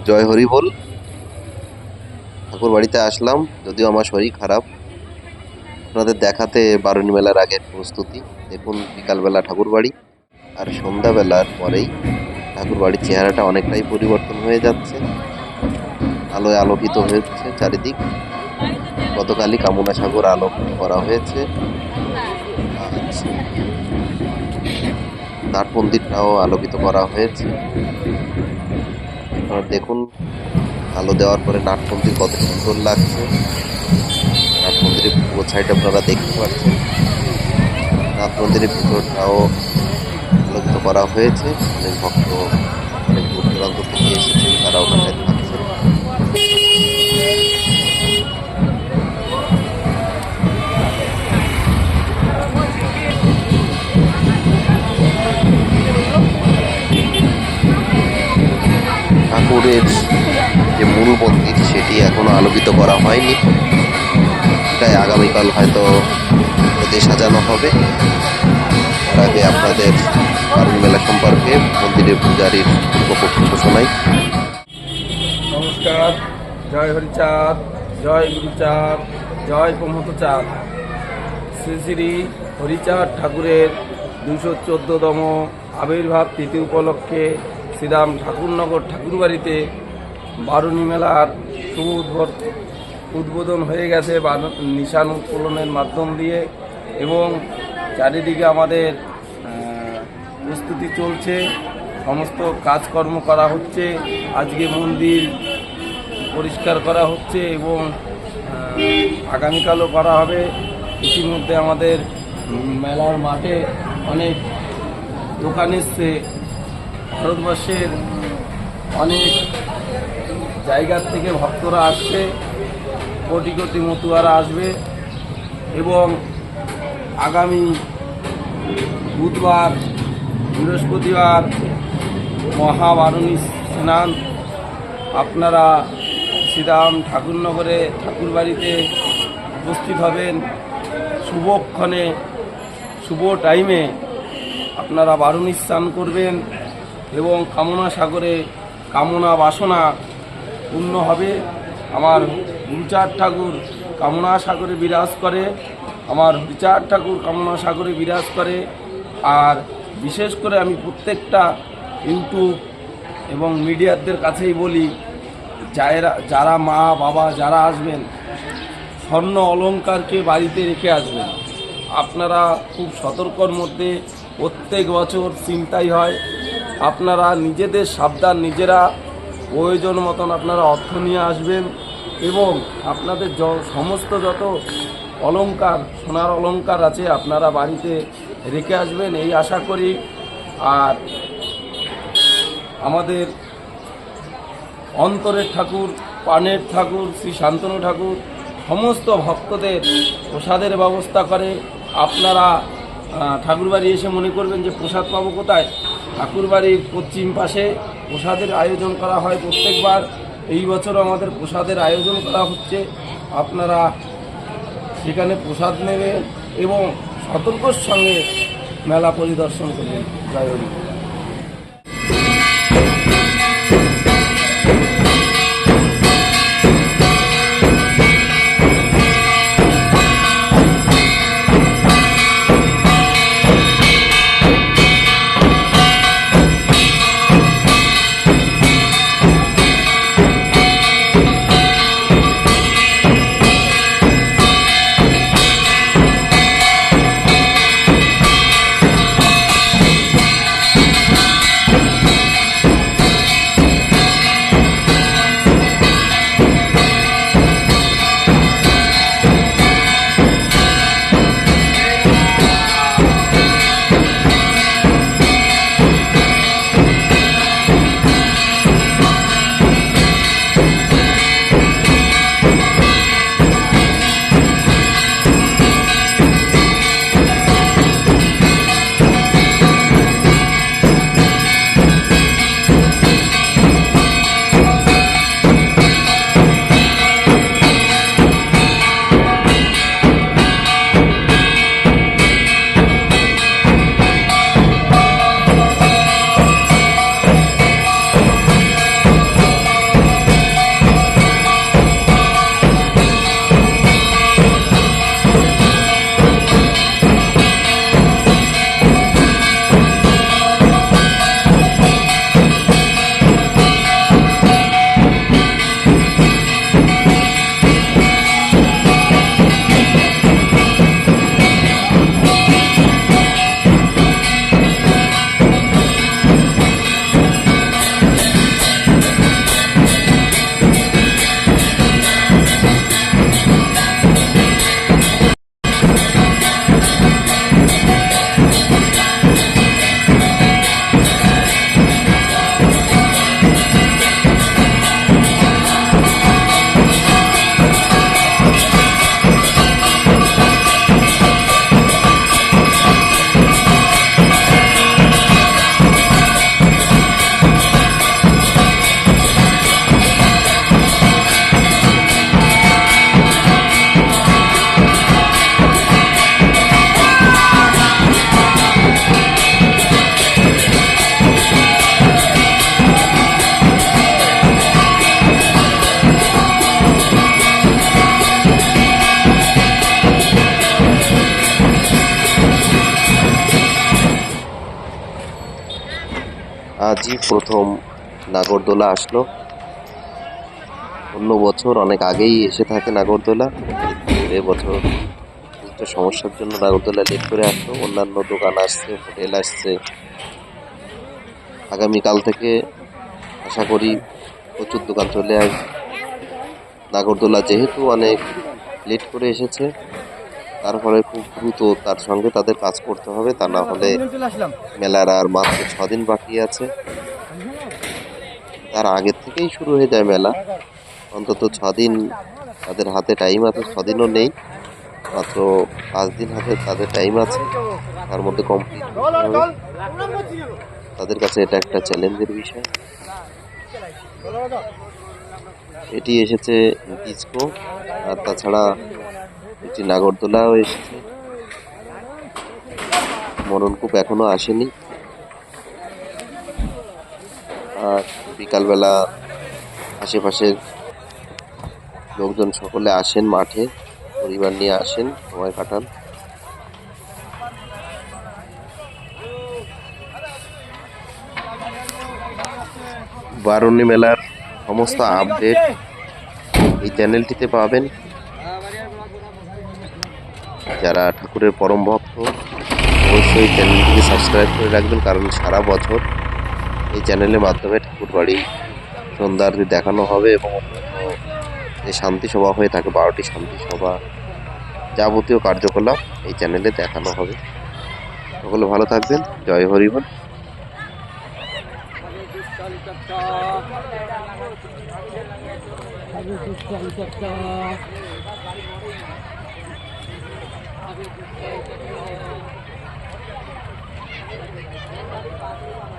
জয় হরি বল। ঠাকুর বাড়িতে আসলাম, যদিও আমার শরীর খারাপ। আপনাদের দেখাতে বারুণী মেলার আগের প্রস্তুতি দেখুন। বিকালবেলা ঠাকুর বাড়ি আর সন্ধ্যাবেলার পরেই ঠাকুর বাড়ির চেহারাটা অনেকটাই পরিবর্তন হয়ে যাচ্ছে। আলোয় আলোকিত হচ্ছে চারিদিক। গতকালই কামনা সাগর আলোক করা হয়েছে। আজ নাট মন্দিরটাও আলোকিত করা হয়েছে। আপনারা দেখুন আলো দেওয়ার পরে নাট মন্দির কত সুন্দর লাগছে। নাট মন্দিরের পুরো সাইড আপনারা দেখতে পাচ্ছেন। নাট মন্দিরের ভিতরটাও আলোকিত করা হয়েছে। অনেক ভক্ত অনেক দূর দূরান্ত থেকে এসেছেন, তারা ওখানে থাকছেন। ঠাকুরের যে মূল মন্দির সেটি এখনো আলোকিত করা হয়নি। তাই আগামীকাল হয়তো রোদে সাজানো হবে। তার আগে আপনাদের বারুণী মেলা সম্পর্কে মন্দিরের পূজারীর বক্তব্য শোনাই। নমস্কার। জয় হরিচাঁদ, জয় গুরুচাঁদ, জয় প্রমথচাঁদ। শ্রী শ্রী হরিচাঁদ ঠাকুরের 214তম আবির্ভাব তিথি উপলক্ষে শ্রীরাম ঠাকুরনগর ঠাকুরবাড়িতে বারুণী মেলার শুভ উদ্বোধন হয়ে গেছে নিশান উত্তোলনের মাধ্যম দিয়ে, এবং চারিদিকে আমাদের প্রস্তুতি চলছে, সমস্ত কাজকর্ম করা হচ্ছে। আজকে মন্দির পরিষ্কার করা হচ্ছে এবং আগামীকালও করা হবে। ইতিমধ্যে আমাদের মেলার মাঠে অনেক দোকান এসছে। ভারতবর্ষের অনেক জায়গার থেকে ভক্তরা আসছে, কোটি কোটি মতুয়ারা আসবে। এবং আগামী বুধবার, বৃহস্পতিবার মহাবারুণী স্নান। আপনারা শ্রীরাম ঠাকুরনগরে ঠাকুরবাড়িতে উপস্থিত হবেন। শুভক্ষণে, শুভ টাইমে আপনারা বারুণী স্নান করবেন এবং কামনা সাগরে কামনা বাসনা পূর্ণ হবে। আমার গুরুচাঁদ ঠাকুর কামনা সাগরে বিরাজ করে, আমার হরিচাঁদ ঠাকুর কামনা সাগরে বিরাজ করে। আর বিশেষ করে আমি প্রত্যেকটা ইউটিউব এবং মিডিয়াদের কাছেই বলি, যারা মা বাবা যারা আসবেন, স্বর্ণ অলংকারকে বাড়িতে রেখে আসবেন। আপনারা খুব সতর্কর মধ্যে প্রত্যেক বছর চিন্তাই হয়। আপনারা নিজেদের সাবধান, নিজেরা প্রয়োজন মতন আপনারা অর্থ নিয়ে আসবেন এবং আপনাদের সমস্ত যত অলংকার, সোনার অলংকার আছে আপনারা বাড়িতে রেখে আসবেন, এই আশা করি। আর আমাদের অন্তরের ঠাকুর, প্রাণের ঠাকুর শ্রী শান্তনু ঠাকুর সমস্ত ভক্তদের প্রসাদের ব্যবস্থা করে। আপনারা ঠাকুরবাড়ি এসে মনে করবেন যে প্রসাদ পাবো কোথায়, ঠাকুরবাড়ির পশ্চিম পাশে প্রসাদের আয়োজন করা হয় প্রত্যেকবার। এই বছরও আমাদের প্রসাদের আয়োজন করা হচ্ছে। আপনারা সেখানে প্রসাদ নেবেন এবং সতর্কর সঙ্গে মেলা পরিদর্শন করবেন। জয় হরি। আজই প্রথম নাগরদোলা আসলো। অন্য বছর অনেক আগেই এসে থাকে নাগরদোলা, কিন্তু এবছর একটা সমস্যার জন্য নাগরদোলা লেট করে আসলো। অন্যান্য দোকান আসছে, হোটেল আসছে। আগামীকাল থেকে আশা করি প্রচুর দোকান চলে আসবে। নাগরদোলা যেহেতু অনেক লেট করে এসেছে, তার ফলে খুব দ্রুত তার সঙ্গে তাদের কাজ করতে হবে, তা না হলে মেলার আর মাত্র 6 দিন বাকি আছে। তার আগের থেকেই শুরু হয়ে যায় মেলা, অন্তত 6 দিন তাদের হাতে টাইম আছে। 6 দিনও নেই, মাত্র 5 দিন হাতে তাদের টাইম আছে, তার মধ্যে কমপ্লিট করতে হবে। তাদের কাছে এটা একটা চ্যালেঞ্জের বিষয়। এটি এসেছে ডিস্কো, আর তাছাড়া এটি নাগরদোলাও এসেছে। মরণকূপ এখনো আসেনি। আর বিকালবেলা আশেপাশের লোকজন সকলে আসেন মাঠে, পরিবার নিয়ে আসেন, সময় কাটান। বারুণী মেলার সমস্ত আপডেট এই চ্যানেলটিতে পাবেন। যারা ঠাকুরের পরম ভক্ত অবশ্যই চ্যানেলটিকে সাবস্ক্রাইব করে রাখবেন, কারণ সারা বছর এই চ্যানেলের মাধ্যমে ঠাকুর বাড়ি সন্ধ্যারতি দেখানো হবে এবং অন্যান্য যে শান্তি সভা হয়ে থাকে, 12টি শান্তি সভা, যাবতীয় কার্যকলাপ এই চ্যানেলে দেখানো হবে। সকলে ভালো থাকবেন। জয় হরিবল। Thank you.